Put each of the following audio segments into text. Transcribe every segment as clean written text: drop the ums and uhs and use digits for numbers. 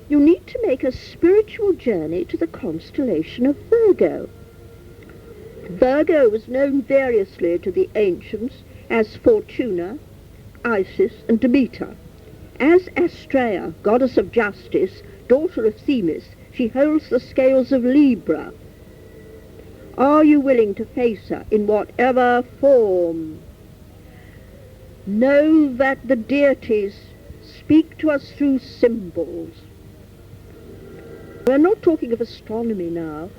you need to make a spiritual journey to the constellation of Virgo. Virgo was known variously to the ancients as Fortuna, Isis, and Demeter. As Astraea, goddess of justice, daughter of Themis, she holds the scales of Libra. Are you willing to face her in whatever form? Know that the deities speak to us through symbols. We're not talking of astronomy now.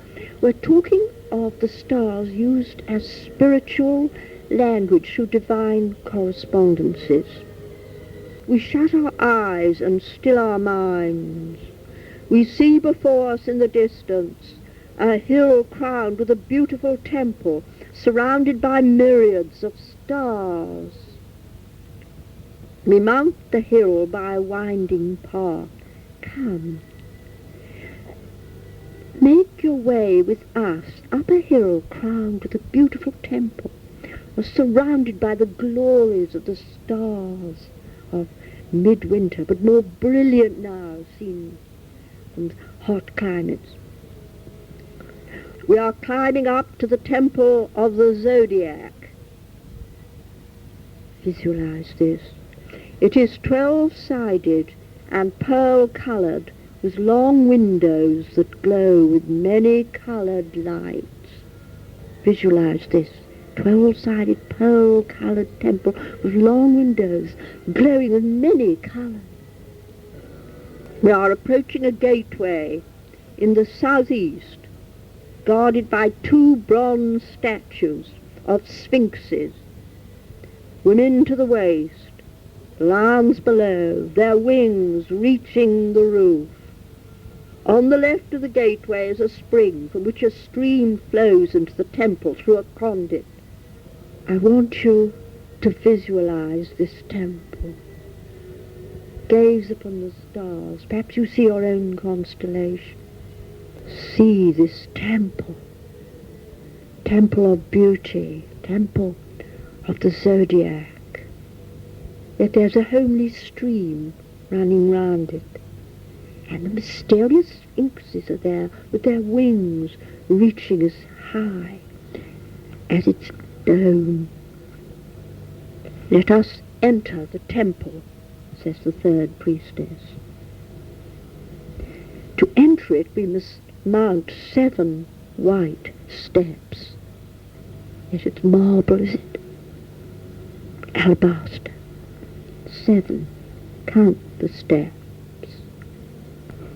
We're talking of the stars used as spiritual language through divine correspondences. We shut our eyes and still our minds. We see before us in the distance a hill crowned with a beautiful temple surrounded by myriads of stars. We mount the hill by a winding path. Come. Make your way with us up a hill crowned with a beautiful temple, or surrounded by the glories of the stars of midwinter, but more brilliant now seen from hot climates. We are climbing up to the temple of the Zodiac. Visualize this. It is 12-sided and pearl-coloured, with long windows that glow with many-coloured lights. Visualize this. 12-sided pearl-coloured temple with long windows glowing with many colours. We are approaching a gateway in the southeast, guarded by 2 bronze statues of sphinxes, women to the waist, lions below, their wings reaching the roof. On the left of the gateway is a spring from which a stream flows into the temple through a conduit. I want you to visualize this temple. Gaze upon the stars. Perhaps you see your own constellation. See this temple. Temple of beauty. Temple of the Zodiac. Yet there's a homely stream running round it. And the mysterious sphinxes are there with their wings reaching as high as its dome. Let us enter the temple, says the third priestess. To enter it we must mount 7 white steps. Yes, it's marble, is it? Alabaster. 7. Count the steps.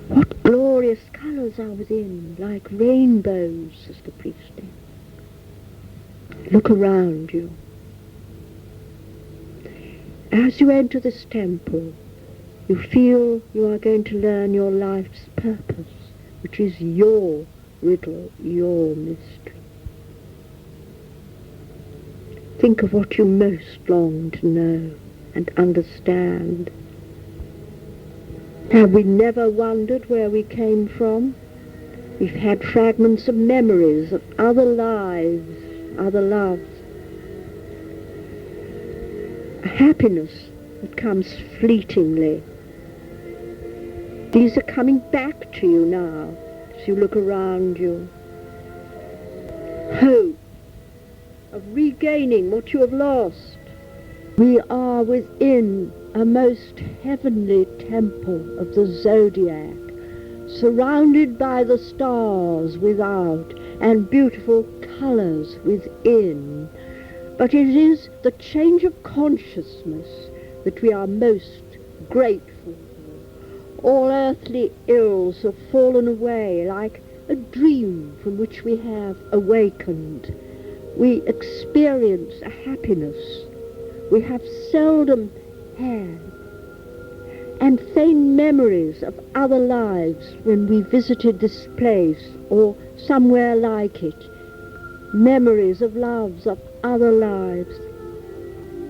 What glorious colours are within, like rainbows, says the priestess. Look around you. As you enter this temple, you feel you are going to learn your life's purpose, which is your riddle, your mystery. Think of what you most long to know and understand. Have we never wondered where we came from? We've had fragments of memories of other lives, other loves. A happiness that comes fleetingly. These are coming back to you now as you look around you. Hope of regaining what you have lost. We are within a most heavenly temple of the Zodiac, surrounded by the stars without and beautiful colours within. But it is the change of consciousness that we are most grateful for. All earthly ills have fallen away like a dream from which we have awakened. We experience a happiness we have seldom had, and faint memories of other lives when we visited this place or somewhere like it, memories of loves of other lives.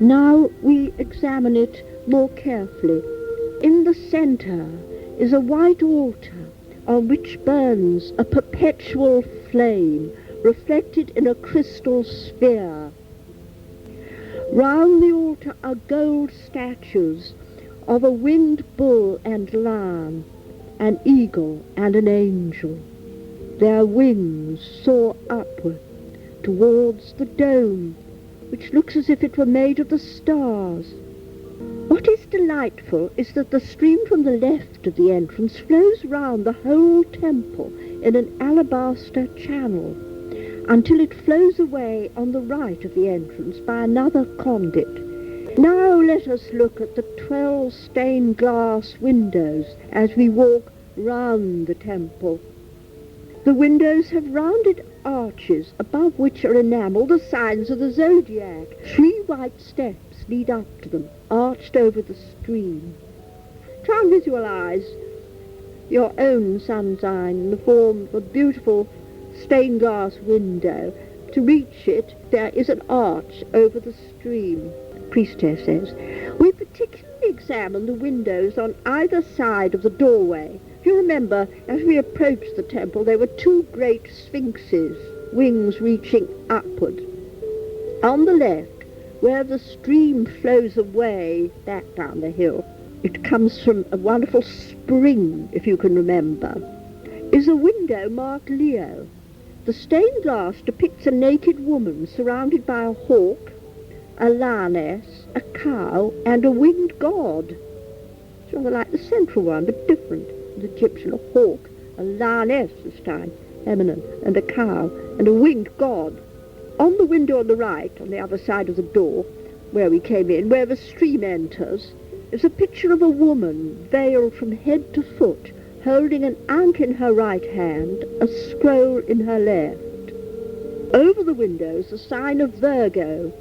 Now we examine it more carefully. In the center is a white altar on which burns a perpetual flame reflected in a crystal sphere. Round the altar are gold statues of a winged bull and lion, an eagle and an angel. Their wings soar upward towards the dome, which looks as if it were made of the stars. What is delightful is that the stream from the left of the entrance flows round the whole temple in an alabaster channel, until it flows away on the right of the entrance by another conduit. Now let us look at the 12 stained glass windows as we walk round the temple. The windows have rounded arches above which are enamelled the signs of the Zodiac. 3 white steps lead up to them, arched over the stream. Try and visualize your own sun sign in the form of a beautiful stained glass window. To reach it, there is an arch over the stream. Priestess says, we particularly examine the windows on either side of the doorway. If you remember, as we approached the temple, there were 2 great sphinxes, wings reaching upward. On the left, where the stream flows away back down the hill, it comes from a wonderful spring, if you can remember, is a window marked Leo. The stained glass depicts a naked woman surrounded by a hawk, a lioness, a cow, and a winged god. It's rather like the central one, but different. The Egyptian, a hawk, a lioness this time, feminine, and a cow, and a winged god. On the window on the right, on the other side of the door, where we came in, where the stream enters, is a picture of a woman, veiled from head to foot, holding an Ankh in her right hand, a scroll in her left. Over the windows, the sign of Virgo,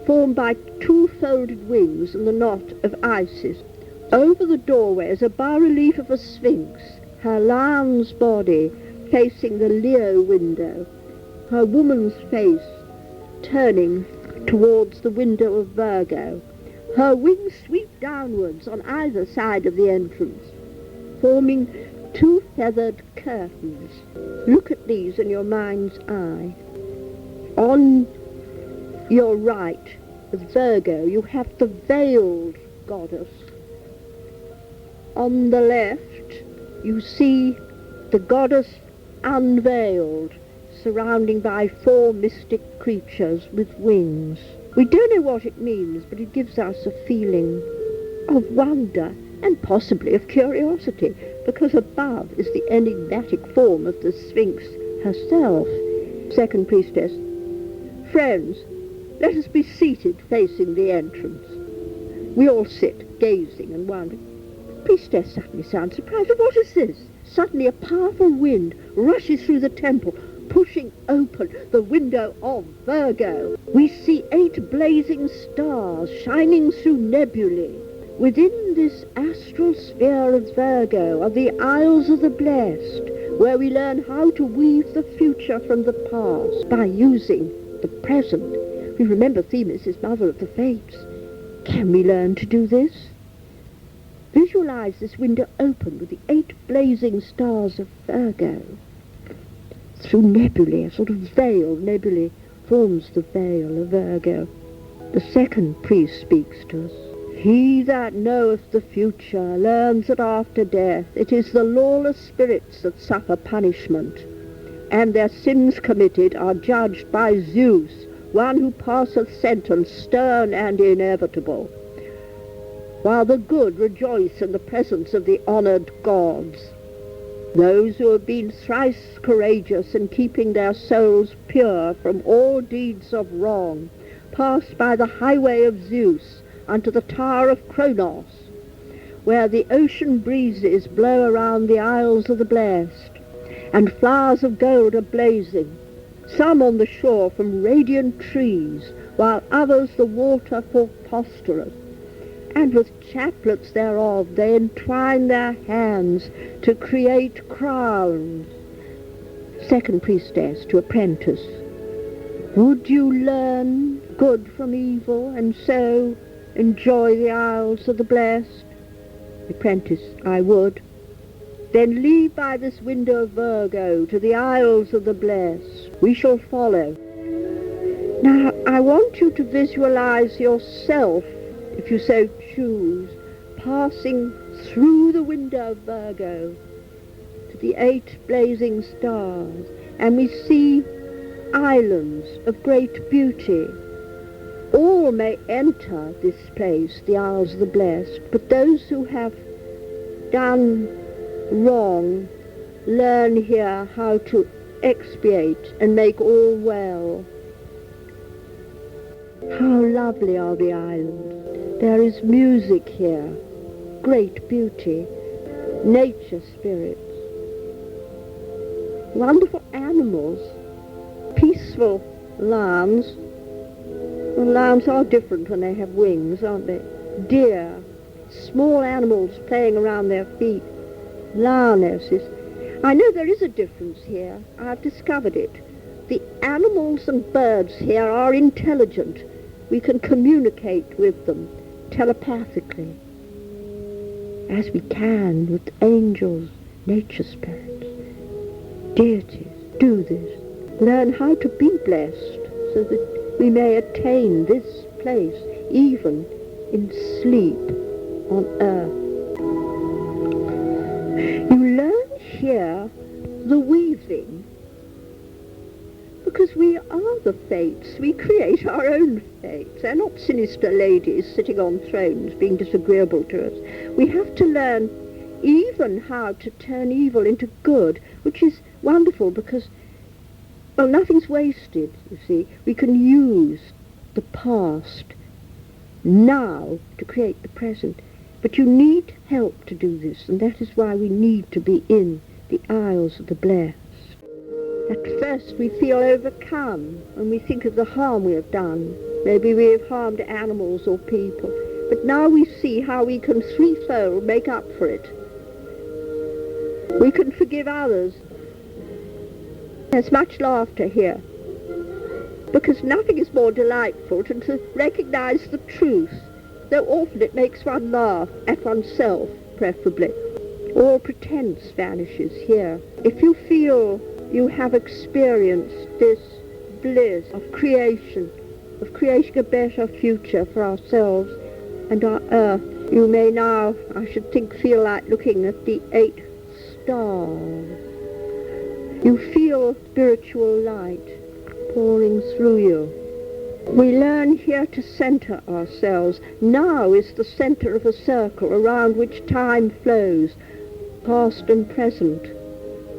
formed by 2 folded wings and the knot of Isis. Over the doorway is a bas-relief of a Sphinx, her lion's body facing the Leo window, her woman's face turning towards the window of Virgo. Her wings sweep downwards on either side of the entrance, forming 2 feathered curtains. Look at these in your mind's eye. On your right, with Virgo, you have the veiled goddess. On the left, you see the goddess unveiled, surrounding by 4 mystic creatures with wings. We don't know what it means, but it gives us a feeling of wonder and possibly of curiosity, because above is the enigmatic form of the Sphinx herself. Second priestess, friends, let us be seated facing the entrance. We all sit, gazing and wondering. Priestess suddenly sounds surprised. What is this? Suddenly a powerful wind rushes through the temple, pushing open the window of Virgo. We see 8 blazing stars shining through nebulae. Within this astral sphere of Virgo are the Isles of the Blessed, where we learn how to weave the future from the past by using the present. We remember Themis is mother of the Fates. Can we learn to do this? Visualize this window open with the 8 blazing stars of Virgo. Through nebulae, a sort of veil, nebulae forms the veil of Virgo. The second priest speaks to us. He that knoweth the future learns that after death it is the lawless spirits that suffer punishment, and their sins committed are judged by Zeus, one who passeth sentence stern and inevitable, while the good rejoice in the presence of the honoured gods. Those who have been thrice courageous in keeping their souls pure from all deeds of wrong pass by the highway of Zeus unto the tower of Kronos, where the ocean breezes blow around the Isles of the Blessed, and flowers of gold are blazing, some on the shore from radiant trees, while others the water fostereth, and with chaplets thereof they entwine their hands to create crowns. Second priestess to apprentice. Would you learn good from evil and so enjoy the Isles of the Blessed? Apprentice, I would. Then lead by this window of Virgo to the Isles of the Blessed. We shall follow. Now, I want you to visualize yourself, if you so choose, passing through the window of Virgo the 8 blazing stars, and we see islands of great beauty. All may enter this place, the Isles of the Blessed, but those who have done wrong learn here how to expiate and make all well. How lovely are the islands. There is music here, great beauty, nature spirits, wonderful animals, peaceful lambs. Well, lambs are different when they have wings, aren't they? Deer, small animals playing around their feet, lionesses. I know there is a difference here. I've discovered it. The animals and birds here are intelligent. We can communicate with them telepathically, as we can with angels, nature spirits, deities. Do this. Learn how to be blessed so that we may attain this place even in sleep on earth. You learn here the weaving, because we are the fates. We create our own fates. They're not sinister ladies sitting on thrones being disagreeable to us. We have to learn even how to turn evil into good, which is wonderful because, well, nothing's wasted, you see. We can use the past now to create the present. But you need help to do this, and that is why we need to be in the Isles of the Blessed. At first we feel overcome when we think of the harm we have done. Maybe we have harmed animals or people. But now we see how we can threefold make up for it. We can forgive others. There's much laughter here, because nothing is more delightful than to recognize the truth, though often it makes one laugh at oneself, preferably. All pretense vanishes here. If you feel you have experienced this bliss of creation a better future for ourselves and our earth, you may now, I should think, feel like looking at the 8 stars. You feel spiritual light pouring through you. We learn here to center ourselves. Now is the center of a circle around which time flows, past and present,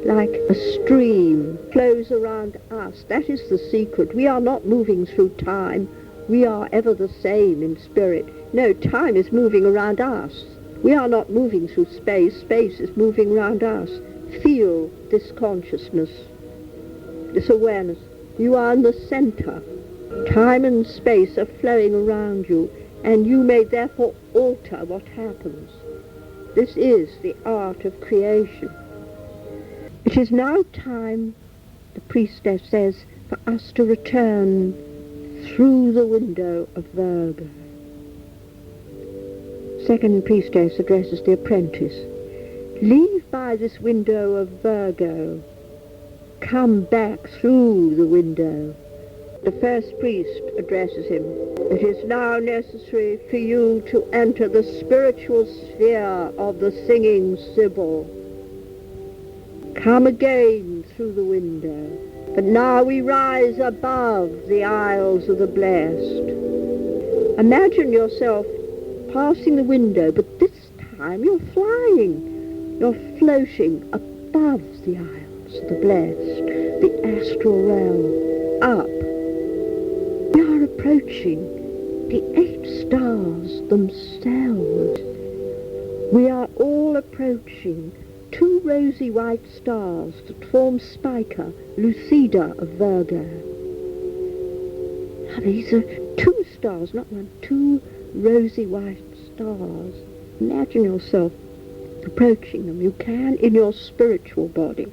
like a stream flows around us. That is the secret. We are not moving through time. We are ever the same in spirit. No, time is moving around us. We are not moving through space. Space is moving around us. Feel this consciousness, this awareness. You are in the center. Time and space are flowing around you, and you may therefore alter what happens. This is the art of creation. It is now time, the priestess says, for us to return through the window of Virgo. Second priestess addresses the apprentice. Leave by this window of Virgo. Come back through the window. The first priest addresses him. It is now necessary for you to enter the spiritual sphere of the singing Sibyl. Come again through the window. But now we rise above the Isles of the Blessed. Imagine yourself passing the window, but this time you're flying. You're floating above the Isles of the Blessed, the astral realm, up. We are approaching the 8 stars themselves. We are all approaching 2 rosy white stars that form Spica lucida of Virgo. Now these are 2 stars, not 1, 2 rosy white stars. Imagine yourself approaching them. You can in your spiritual body.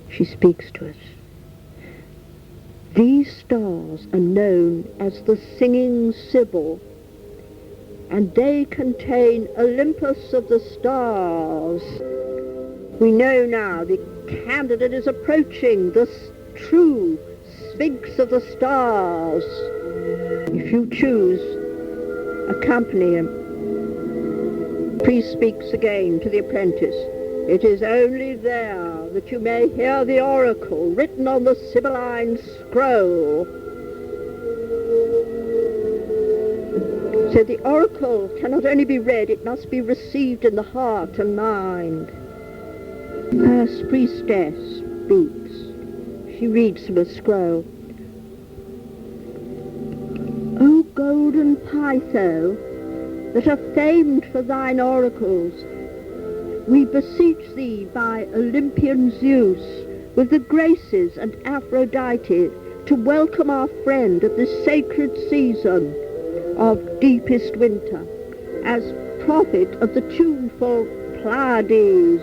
She speaks to us. These stars are known as the singing Sibyl, and they contain Olympus of the stars. We know now the candidate is approaching the true Sphinx of the stars. If you choose, accompany him. The priest speaks again to the apprentice. It is only there that you may hear the oracle written on the Sibylline scroll. So the oracle cannot only be read, it must be received in the heart and mind. First priestess speaks. She reads from a scroll. O golden Pytho, that are famed for thine oracles, we beseech thee by Olympian Zeus, with the Graces and Aphrodite, to welcome our friend at this sacred season of deepest winter, as prophet of the tuneful Pleiades.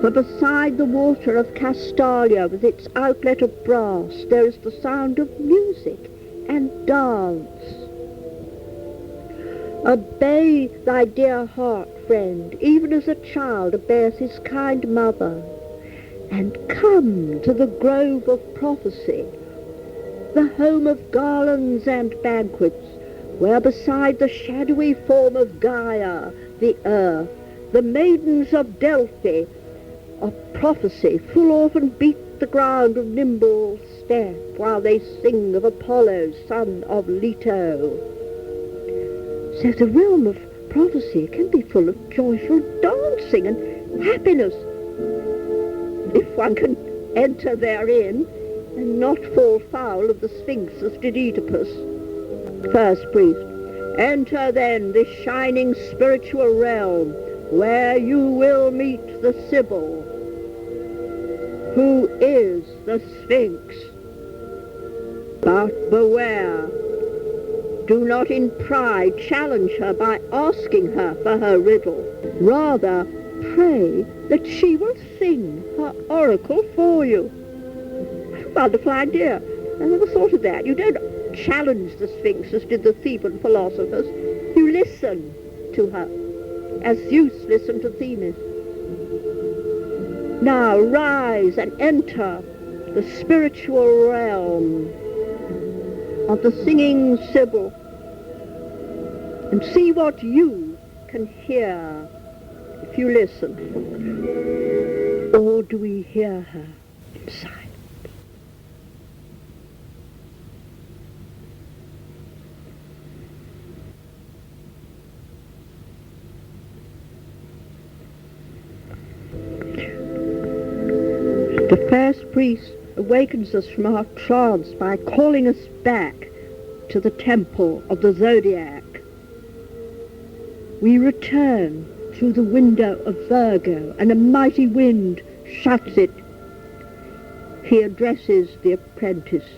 For beside the water of Castalia, with its outlet of brass, there is the sound of music and dance. Obey thy dear heart, friend, even as a child obeys his kind mother, and come to the grove of prophecy, the home of garlands and banquets, where beside the shadowy form of Gaia, the earth, the maidens of Delphi, of prophecy, full often beat the ground of nimble step, while they sing of Apollo, son of Leto. So the realm of prophecy can be full of joyful dancing and happiness, if one can enter therein and not fall foul of the Sphinx as did Oedipus. First priest, enter then this shining spiritual realm, where you will meet the Sibyl, who is the Sphinx. But beware, do not in pride challenge her by asking her for her riddle. Rather, pray that she will sing her oracle for you. Wonderful idea. I never thought of that. You don't challenge the Sphinx as did the Theban philosophers. You listen to her, as Zeus listened to Themis. Now rise and enter the spiritual realm of the singing Sibyl, and see what you can hear if you listen. Or do we hear her in silence? The first priest awakens us from our trance by calling us back to the temple of the Zodiac. We return through the window of Virgo, and a mighty wind shuts it. He addresses the apprentice.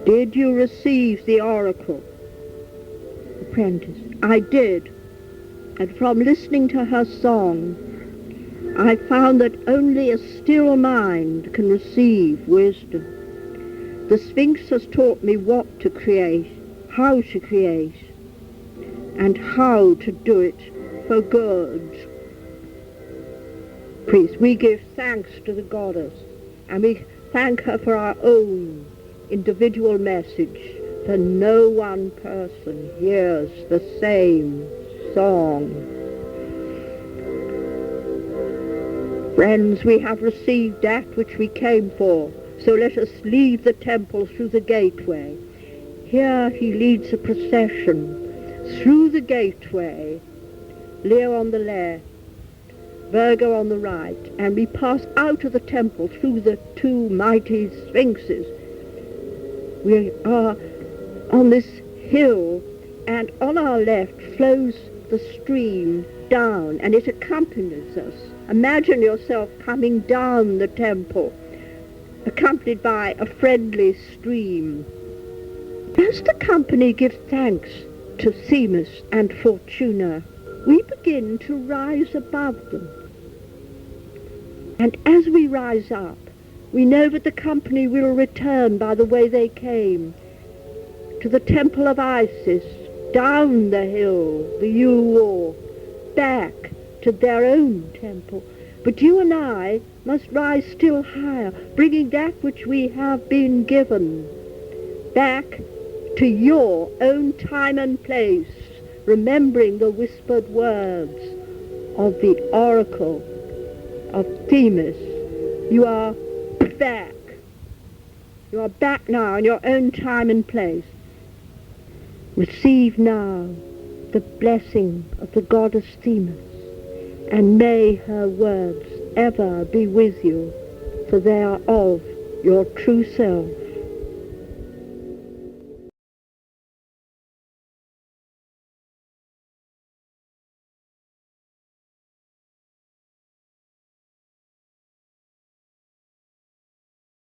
Did you receive the oracle? Apprentice, I did, and from listening to her song, I found that only a still mind can receive wisdom. The Sphinx has taught me what to create, how to create, and how to do it for good. Priest, we give thanks to the goddess, and we thank her for our own individual message, for no one person hears the same song. Friends, we have received that which we came for, so let us leave the temple through the gateway. Here he leads a procession through the gateway, Leo on the left, Virgo on the right, and we pass out of the temple through the two mighty sphinxes. We are on this hill, and on our left flows the stream down, and it accompanies us. Imagine yourself coming down the temple, accompanied by a friendly stream. As the company gives thanks to Themis and Fortuna, we begin to rise above them. And as we rise up, we know that the company will return by the way they came, to the temple of Isis, down the hill, the yew walk, back to their own temple. But you and I must rise still higher, bringing that which we have been given back to your own time and place, remembering the whispered words, of the oracle of Themis. You are back. You are back now in your own time and place. Receive now the blessing of the goddess Themis, and may her words ever be with you, for they are of your true self.